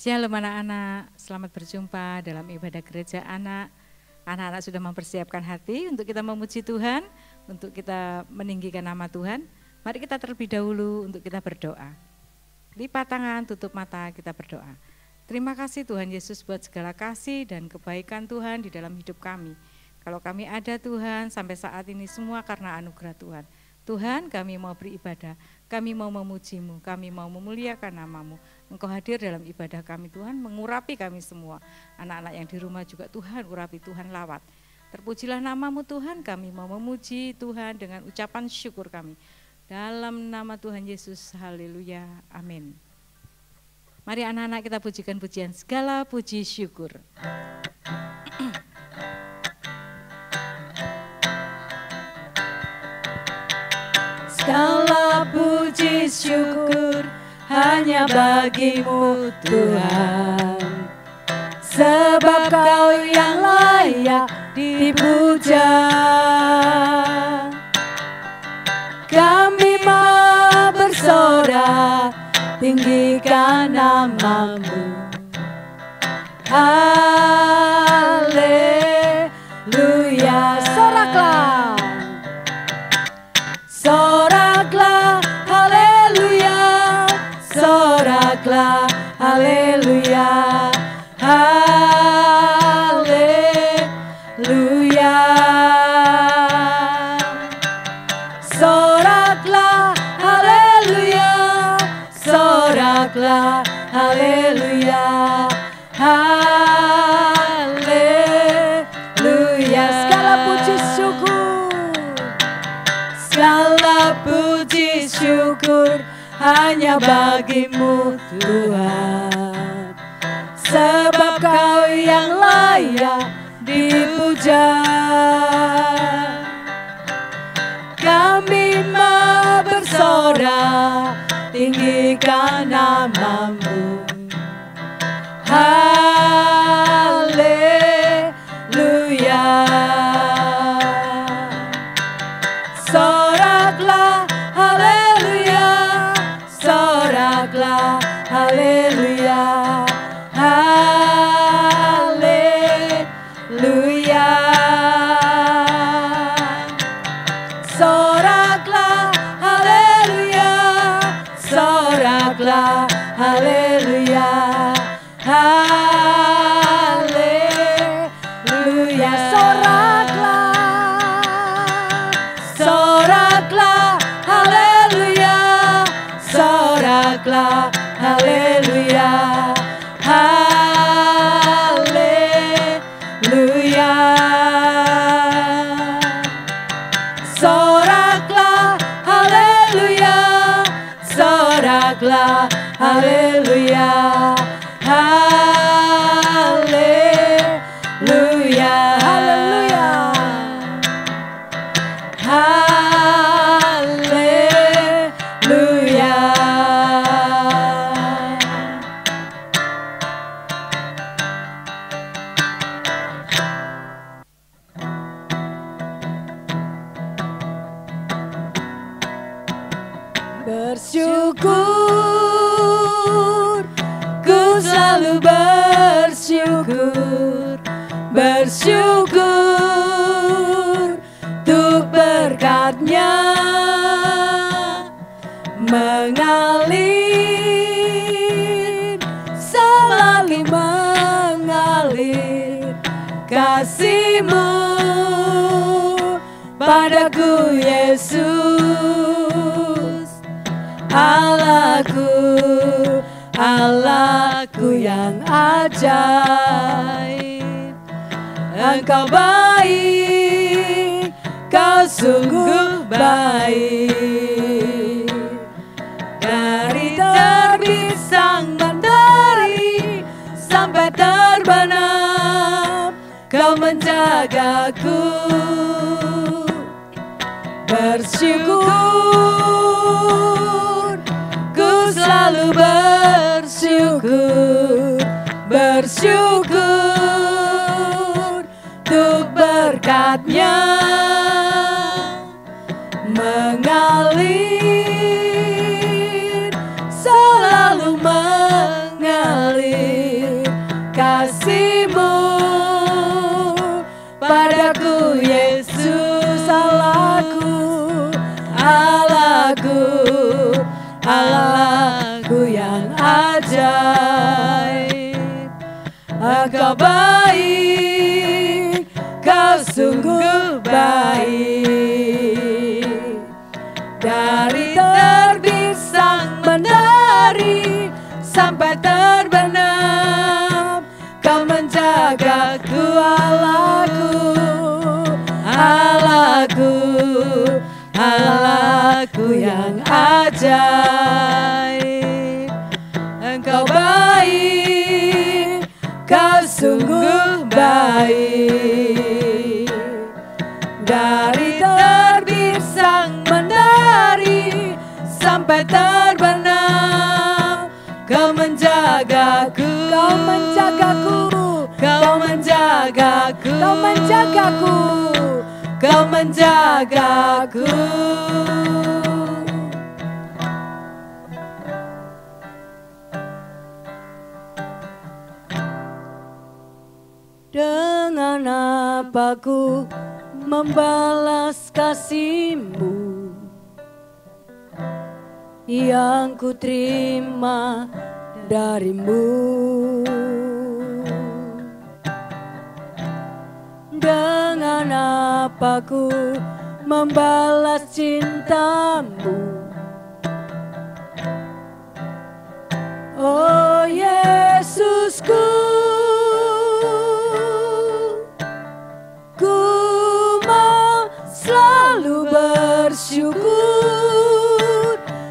Shalom anak-anak, selamat berjumpa dalam ibadah gereja anak. Anak-anak sudah mempersiapkan hati untuk kita memuji Tuhan, untuk kita meninggikan nama Tuhan. Mari kita terlebih dahulu untuk kita berdoa. Lipat tangan, tutup mata, kita berdoa. Terima kasih Tuhan Yesus buat segala kasih dan kebaikan Tuhan di dalam hidup kami. Kalau kami ada Tuhan sampai saat ini semua karena anugerah Tuhan. Tuhan, kami mau beribadah, kami mau memuji-Mu, kami mau memuliakan nama-Mu. Engkau hadir dalam ibadah kami Tuhan, mengurapi kami semua. Anak-anak yang di rumah juga Tuhan, urapi Tuhan lawat. Terpujilah nama-Mu Tuhan, kami mau memuji Tuhan dengan ucapan syukur kami. Dalam nama Tuhan Yesus, haleluya, amin. Mari anak-anak kita pujikan pujian segala puji syukur. Segala puji syukur hanya bagi-Mu Tuhan, sebab Kau yang layak dipuja. Kami mau bersorak, tinggikan nama-Mu. Haleluya. Soraklah. Soraklah, haleluya, soraklah, haleluya, haleluya. Soraklah, haleluya, soraklah, haleluya, haleluya. Segala puji syukur, segala puji syukur hanya bagi-Mu Tuhan, sebab Kau yang layak dipuja. Kami mau bersorak, tinggikan nama-Mu. Haleluya. Soraklah, haleluya, soraklah, haleluya, haleluya. Soraklah, haleluya, soraklah, haleluya, haleluya. Soraklah, soraklah, haleluya, soraklah, haleluya, haleluya. Soraklah, haleluya, soraklah, haleluya, haleluya, haleluya. Haleluya. Bersyukur, ku selalu bersyukur, bersyukur untuk berkat-Nya mengalir, selalu mengalir kasih-Mu padaku Yesus. Allahku, Allahku yang ajaib, Engkau baik, Kau sungguh baik. Dari terbit sang mentari sampai terbenam, Kau menjagaku. Bersyukur, ku selalu bersyukur, bersyukur untuk berkat-Nya mengalir, selalu mengalir Allahku yang ajaib. Engkau baik, kau sungguh baik. Dari terbit sang mentari sampai terbenam, kau menjagaku Allahku, Allahku, Allahku yang ajaib. Engkau baik, kau sungguh baik. Dari terbit sang mentari sampai terbenam, kau menjagaku, kau menjagaku, kau menjagaku, kau menjagaku, kau menjagaku. Dengan apa ku membalas kasih-Mu yang ku terima dari-Mu? Dengan apa ku membalas cinta-Mu? Oh Yesusku, ku mau selalu bersyukur,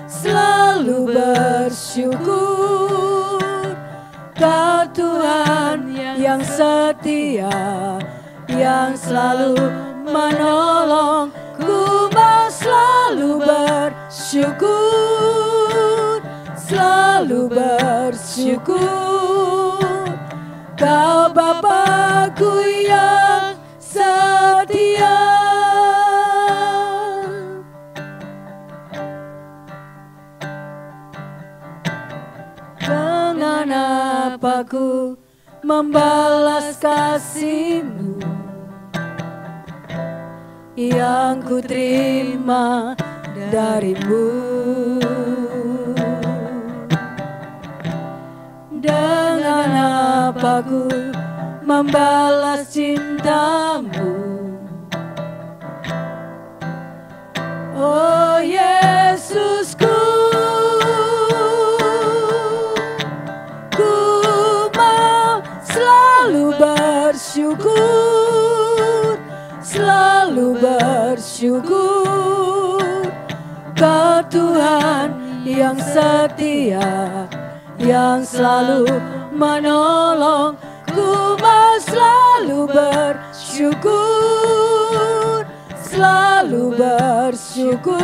selalu bersyukur. Kau Tuhan yang setia, yang selalu menolong. Ku mau selalu bersyukur, selalu bersyukur. Kau Bapa-Ku yang setia. Dengan apa ku membalas kasih-Mu yang ku terima dari-Mu? Dengan apa ku membalas cinta-Mu? Oh Yesusku, ku mau selalu bersyukur, selalu bersyukur. Kau Tuhan yang setia, yang selalu menolong. Ku mau selalu bersyukur, selalu bersyukur.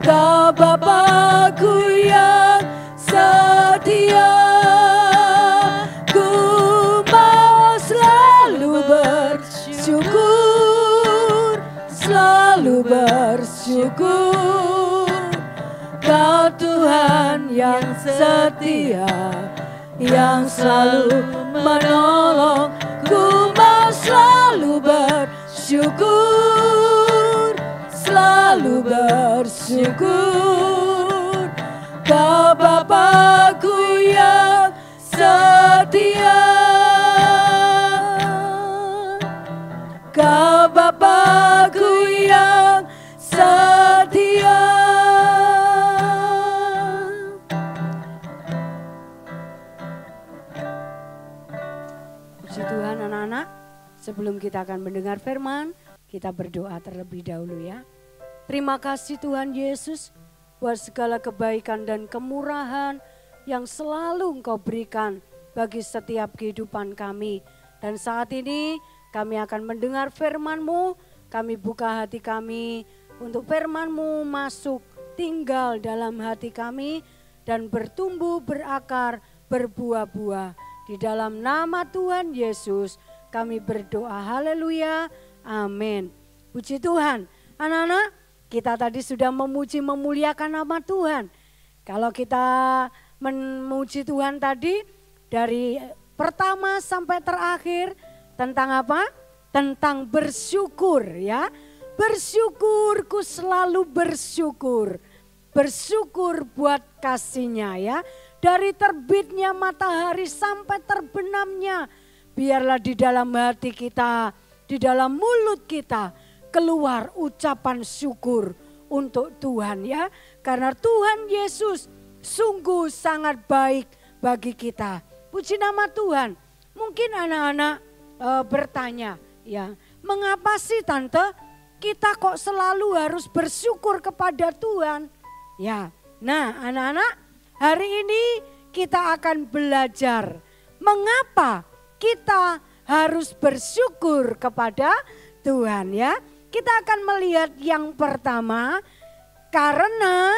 Kau Bapa-Ku yang setia. Ku mau selalu bersyukur, selalu bersyukur. Kau Tuhan yang setia, yang selalu menolong. Ku mau selalu bersyukur, selalu bersyukur. Kau Bapa-Ku yang setia, Kau Bapa-Ku yang setia. Puji Tuhan anak-anak, sebelum kita akan mendengar firman, kita berdoa terlebih dahulu ya. Terima kasih Tuhan Yesus buat segala kebaikan dan kemurahan yang selalu Engkau berikan bagi setiap kehidupan kami. Dan saat ini kami akan mendengar firman-Mu, kami buka hati kami untuk firman-Mu masuk tinggal dalam hati kami dan bertumbuh, berakar, berbuah-buah. Di dalam nama Tuhan Yesus kami berdoa, haleluya, amin. Puji Tuhan, anak-anak, kita tadi sudah memuji memuliakan nama Tuhan. Kalau kita memuji Tuhan tadi dari pertama sampai terakhir tentang apa? Tentang bersyukur ya. Bersyukur, ku selalu bersyukur. bersyukur buat kasih-Nya ya. Dari terbitnya matahari sampai terbenamnya, biarlah di dalam hati kita, di dalam mulut kita keluar ucapan syukur untuk Tuhan ya. Karena Tuhan Yesus sungguh sangat baik bagi kita. Puji nama Tuhan. Mungkin anak-anak bertanya ya, mengapa sih tante kita kok selalu harus bersyukur kepada Tuhan? Ya, nah anak-anak, hari ini kita akan belajar mengapa kita harus bersyukur kepada Tuhan ya. Kita akan melihat yang pertama, karena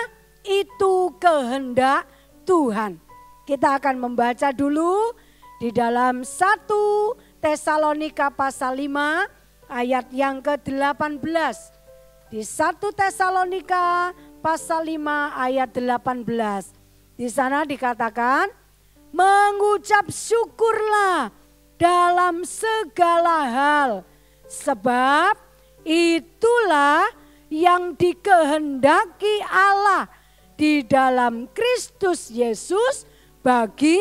itu kehendak Tuhan. Kita akan membaca dulu di dalam 1 Tesalonika pasal 5 ayat yang ke-18. Di 1 Tesalonika pasal 5 ayat 18. Di sana dikatakan, mengucap syukurlah dalam segala hal, sebab itulah yang dikehendaki Allah di dalam Kristus Yesus bagi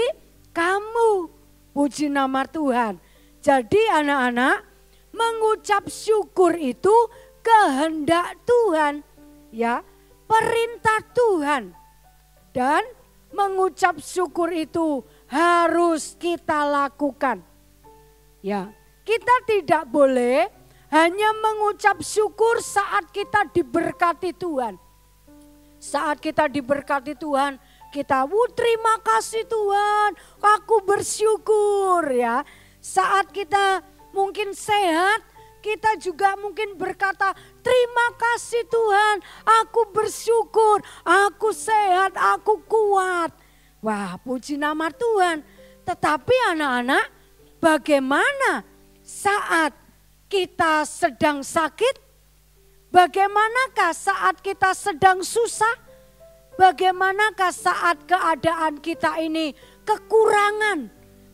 kamu. Puji nama Tuhan. Jadi anak-anak, mengucap syukur itu kehendak Tuhan, ya, perintah Tuhan. Dan mengucap syukur itu harus kita lakukan. Ya, kita tidak boleh hanya mengucap syukur saat kita diberkati Tuhan. Saat kita diberkati Tuhan, kita terima kasih Tuhan, aku bersyukur ya. Saat kita mungkin sehat, kita juga mungkin berkata, terima kasih Tuhan, aku bersyukur, aku sehat, aku kuat. Wah, puji nama Tuhan. Tetapi anak-anak, bagaimana saat kita sedang sakit? Bagaimanakah saat kita sedang susah? Bagaimanakah saat keadaan kita ini kekurangan?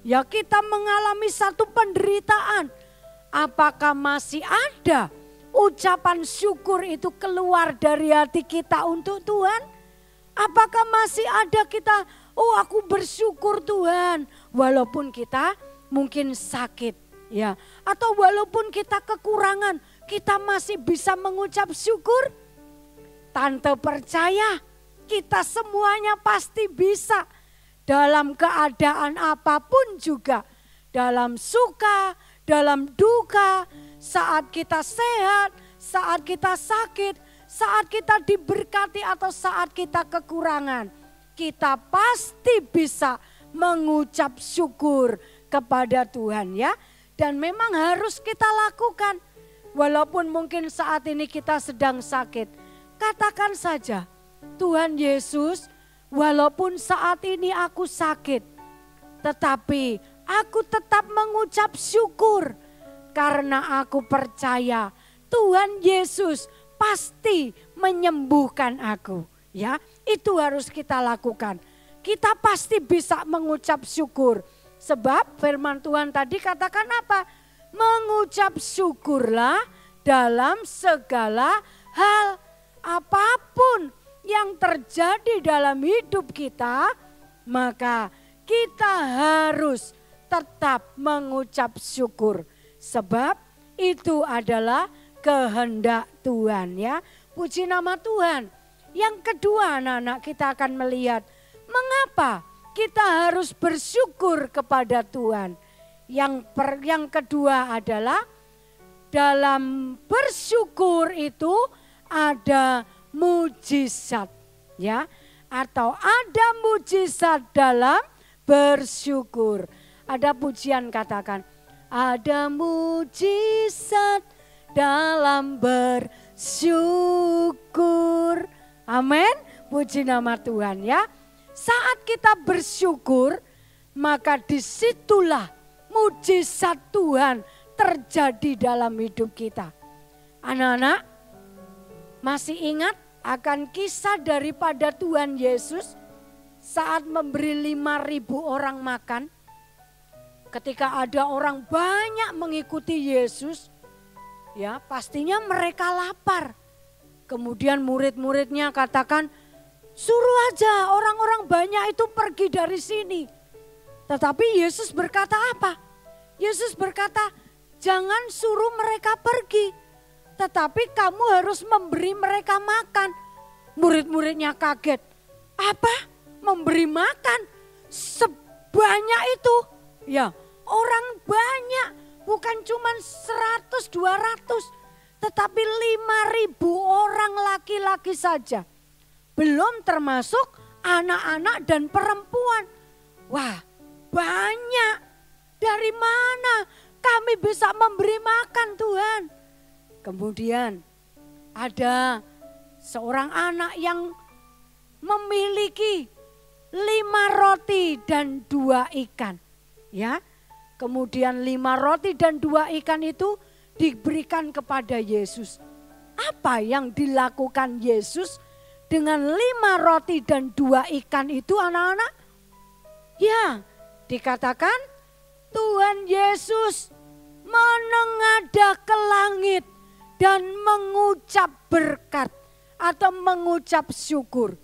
Ya, kita mengalami satu penderitaan. Apakah masih ada ucapan syukur itu keluar dari hati kita untuk Tuhan? Apakah masih ada kita, oh aku bersyukur Tuhan, walaupun kita mungkin sakit ya, atau walaupun kita kekurangan, kita masih bisa mengucap syukur? Tante percaya kita semuanya pasti bisa. Dalam keadaan apapun juga, dalam suka, dalam duka, saat kita sehat, saat kita sakit, saat kita diberkati atau saat kita kekurangan, kita pasti bisa mengucap syukur kepada Tuhan ya. Dan memang harus kita lakukan. Walaupun mungkin saat ini kita sedang sakit, katakan saja, Tuhan Yesus, walaupun saat ini aku sakit, tetapi aku tetap mengucap syukur karena aku percaya Tuhan Yesus pasti menyembuhkan aku. Ya, itu harus kita lakukan. Kita pasti bisa mengucap syukur. Sebab firman Tuhan tadi katakan apa? Mengucap syukurlah dalam segala hal. Apapun yang terjadi dalam hidup kita, maka kita harus tetap mengucap syukur. Sebab itu adalah kehendak Tuhan ya. Puji nama Tuhan. Yang kedua anak-anak, kita akan melihat mengapa kita harus bersyukur kepada Tuhan. Yang kedua adalah dalam bersyukur itu ada mujizat ya, atau ada mujizat dalam bersyukur. Ada pujian katakan, ada mujizat dalam bersyukur. Amin, puji nama Tuhan ya. Saat kita bersyukur, maka disitulah mujizat Tuhan terjadi dalam hidup kita. Anak-anak, masih ingat akan kisah daripada Tuhan Yesus saat memberi 5.000 orang makan? Ketika ada orang banyak mengikuti Yesus, ya pastinya mereka lapar. Kemudian murid-muridnya katakan, Suruh aja orang-orang banyak itu pergi dari sini. Tetapi Yesus berkata apa? Yesus berkata, jangan suruh mereka pergi. Tetapi kamu harus memberi mereka makan. Murid-muridnya kaget. Apa? Memberi makan? Sebanyak itu? Ya, orang banyak. Bukan cuma 100, 200. Tetapi 5.000 orang laki-laki saja. Belum termasuk anak-anak dan perempuan. Wah, banyak. Dari mana kami bisa memberi makan, Tuhan? Kemudian ada seorang anak yang memiliki 5 roti dan 2 ikan. Ya, kemudian 5 roti dan 2 ikan itu diberikan kepada Yesus. Apa yang dilakukan Yesus dengan 5 roti dan 2 ikan itu, anak-anak? Ya, dikatakan Tuhan Yesus menengadah ke langit dan mengucap berkat atau mengucap syukur.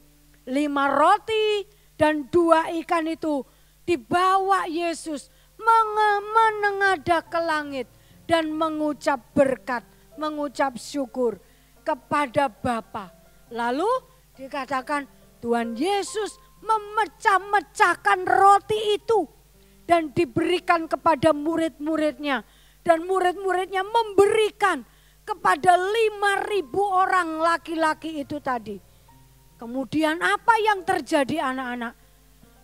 5 roti dan 2 ikan itu dibawa Yesus menengadah ke langit dan mengucap berkat, mengucap syukur kepada Bapa. Lalu dikatakan Tuhan Yesus memecah-mecahkan roti itu dan diberikan kepada murid-muridnya. Dan murid-muridnya memberikan kepada 5.000 orang laki-laki itu tadi. Kemudian apa yang terjadi, anak-anak?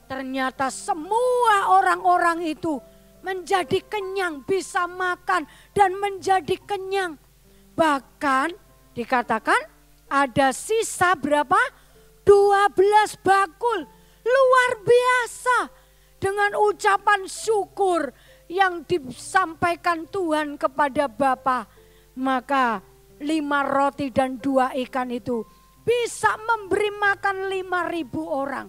Ternyata semua orang-orang itu menjadi kenyang, bisa makan dan menjadi kenyang. Bahkan dikatakan ada sisa berapa? 12 bakul. Luar biasa. Dengan ucapan syukur yang disampaikan Tuhan kepada Bapa. Maka 5 roti dan 2 ikan itu bisa memberi makan 5.000 orang.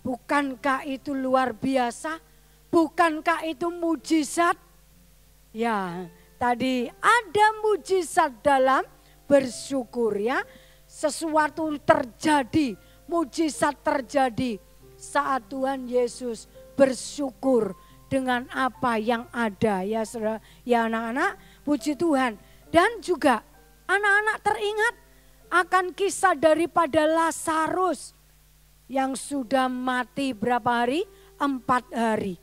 Bukankah itu luar biasa? Bukankah itu mujizat? Ya, tadi ada mujizat dalam bersyukur ya. Sesuatu terjadi, mujizat terjadi saat Tuhan Yesus bersyukur dengan apa yang ada ya saudara, ya anak-anak, puji Tuhan. Dan juga anak-anak teringat akan kisah daripada Lazarus yang sudah mati berapa hari? 4 hari.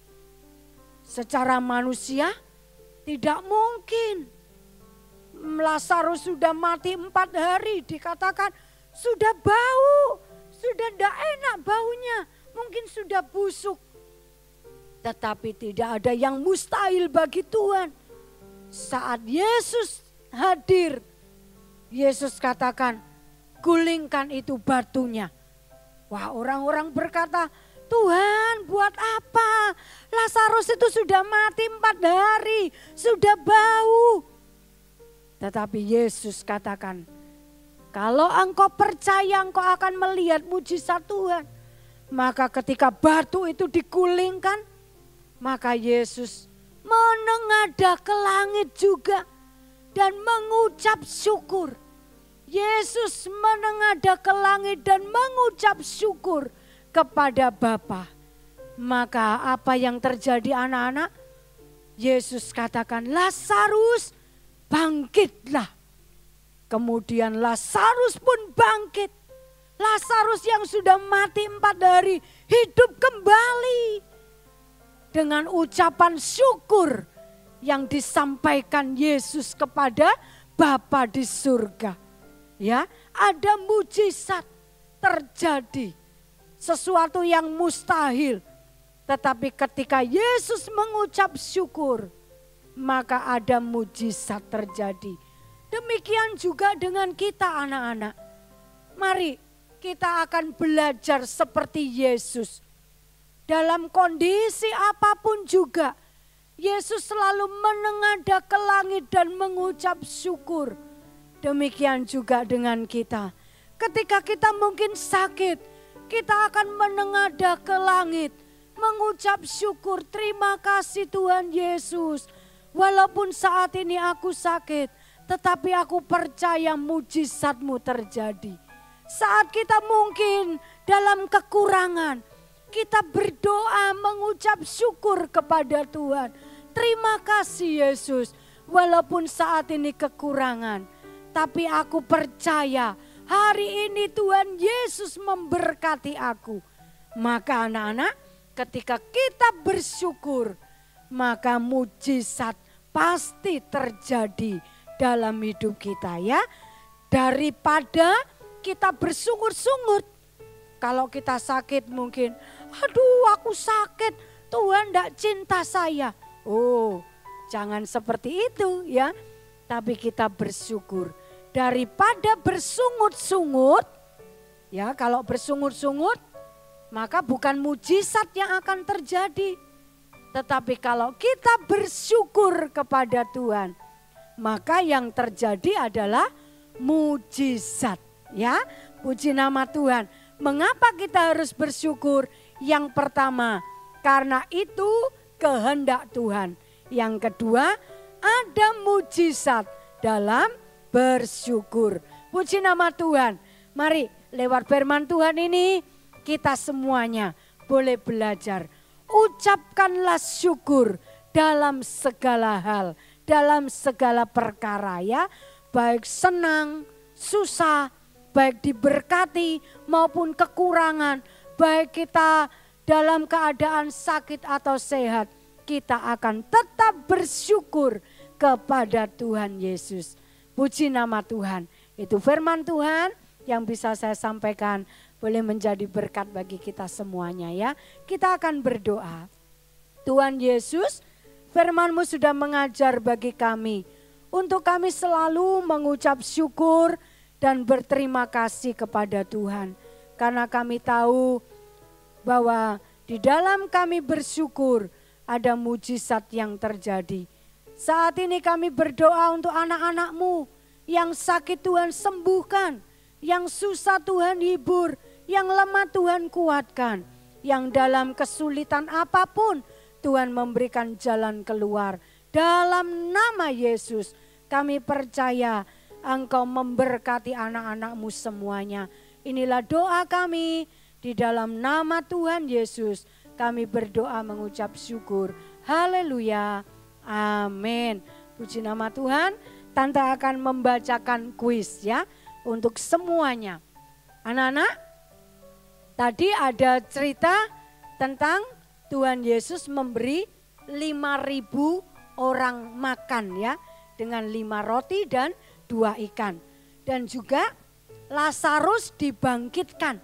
Secara manusia tidak mungkin. Lazarus sudah mati 4 hari, dikatakan sudah bau, sudah tidak enak baunya, mungkin sudah busuk. Tetapi tidak ada yang mustahil bagi Tuhan. Saat Yesus hadir, Yesus katakan, gulingkan itu batunya. Wah, orang-orang berkata, Tuhan buat apa? Lazarus itu sudah mati 4 hari, sudah bau. Tetapi Yesus katakan, kalau engkau percaya engkau akan melihat mujizat Tuhan. Maka ketika batu itu digulingkan, maka Yesus menengadah ke langit juga dan mengucap syukur. Yesus menengadah ke langit dan mengucap syukur kepada Bapa. Maka apa yang terjadi, anak-anak? Yesus katakan, Lazarus bangkitlah. Kemudian Lazarus pun bangkit. Lazarus yang sudah mati 4 hari hidup kembali. Dengan ucapan syukur yang disampaikan Yesus kepada Bapa di surga. Ya, ada mujizat terjadi. Sesuatu yang mustahil. Tetapi ketika Yesus mengucap syukur, maka ada mujizat terjadi. Demikian juga dengan kita, anak-anak. Mari kita akan belajar seperti Yesus. Dalam kondisi apapun juga, Yesus selalu menengadah ke langit dan mengucap syukur. Demikian juga dengan kita. Ketika kita mungkin sakit, kita akan menengadah ke langit, mengucap syukur, terima kasih Tuhan Yesus. Walaupun saat ini aku sakit, tetapi aku percaya mujizat-Mu terjadi. Saat kita mungkin dalam kekurangan, kita berdoa mengucap syukur kepada Tuhan. Terima kasih Yesus, walaupun saat ini kekurangan, tapi aku percaya hari ini Tuhan Yesus memberkati aku. Maka anak-anak, ketika kita bersyukur, maka mujizat pasti terjadi dalam hidup kita ya. Daripada kita bersungut-sungut. Kalau kita sakit mungkin, aduh aku sakit, Tuhan tidak cinta saya. Oh, jangan seperti itu ya. Tapi kita bersyukur. Daripada bersungut-sungut, ya kalau bersungut-sungut, maka bukan mujizat yang akan terjadi. Tetapi kalau kita bersyukur kepada Tuhan, maka yang terjadi adalah mujizat. Ya, puji nama Tuhan. Mengapa kita harus bersyukur? Yang pertama, karena itu kehendak Tuhan. Yang kedua, ada mujizat dalam bersyukur. Puji nama Tuhan. Mari lewat firman Tuhan ini kita semuanya boleh belajar. Ucapkanlah syukur dalam segala hal, dalam segala perkara ya. Baik senang, susah, baik diberkati maupun kekurangan, baik kita dalam keadaan sakit atau sehat, kita akan tetap bersyukur kepada Tuhan Yesus. Puji nama Tuhan. Itu firman Tuhan yang bisa saya sampaikan, boleh menjadi berkat bagi kita semuanya ya. Kita akan berdoa. Tuhan Yesus, firman-Mu sudah mengajar bagi kami untuk kami selalu mengucap syukur dan berterima kasih kepada Tuhan. Karena kami tahu bahwa di dalam kami bersyukur ada mujizat yang terjadi. Saat ini kami berdoa untuk anak-anak-Mu yang sakit Tuhan sembuhkan, yang susah Tuhan hibur, yang lemah Tuhan kuatkan, yang dalam kesulitan apapun Tuhan memberikan jalan keluar. Dalam nama Yesus kami percaya Engkau memberkati anak-anak-Mu semuanya. Inilah doa kami di dalam nama Tuhan Yesus. Kami berdoa mengucap syukur. Haleluya. Amin. Puji nama Tuhan. Tante akan membacakan kuis ya untuk semuanya. Anak-anak, tadi ada cerita tentang Tuhan Yesus memberi 5.000 orang makan ya. Dengan 5 roti dan 2 ikan. Dan juga Lazarus dibangkitkan.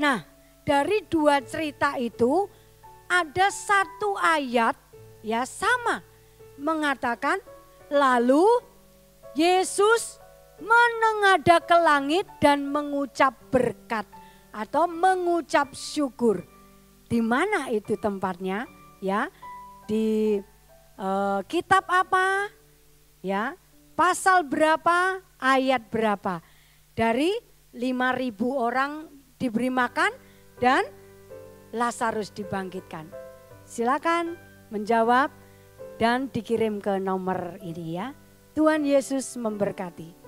Nah, dari 2 cerita itu ada 1 ayat ya sama mengatakan lalu Yesus menengadah ke langit dan mengucap berkat atau mengucap syukur. Di mana itu tempatnya? Ya, di kitab apa? Ya, pasal berapa, ayat berapa? Dari 5.000 orang diberi makan dan Lazarus dibangkitkan. Silakan menjawab dan dikirim ke nomor ini ya. Tuhan Yesus memberkati.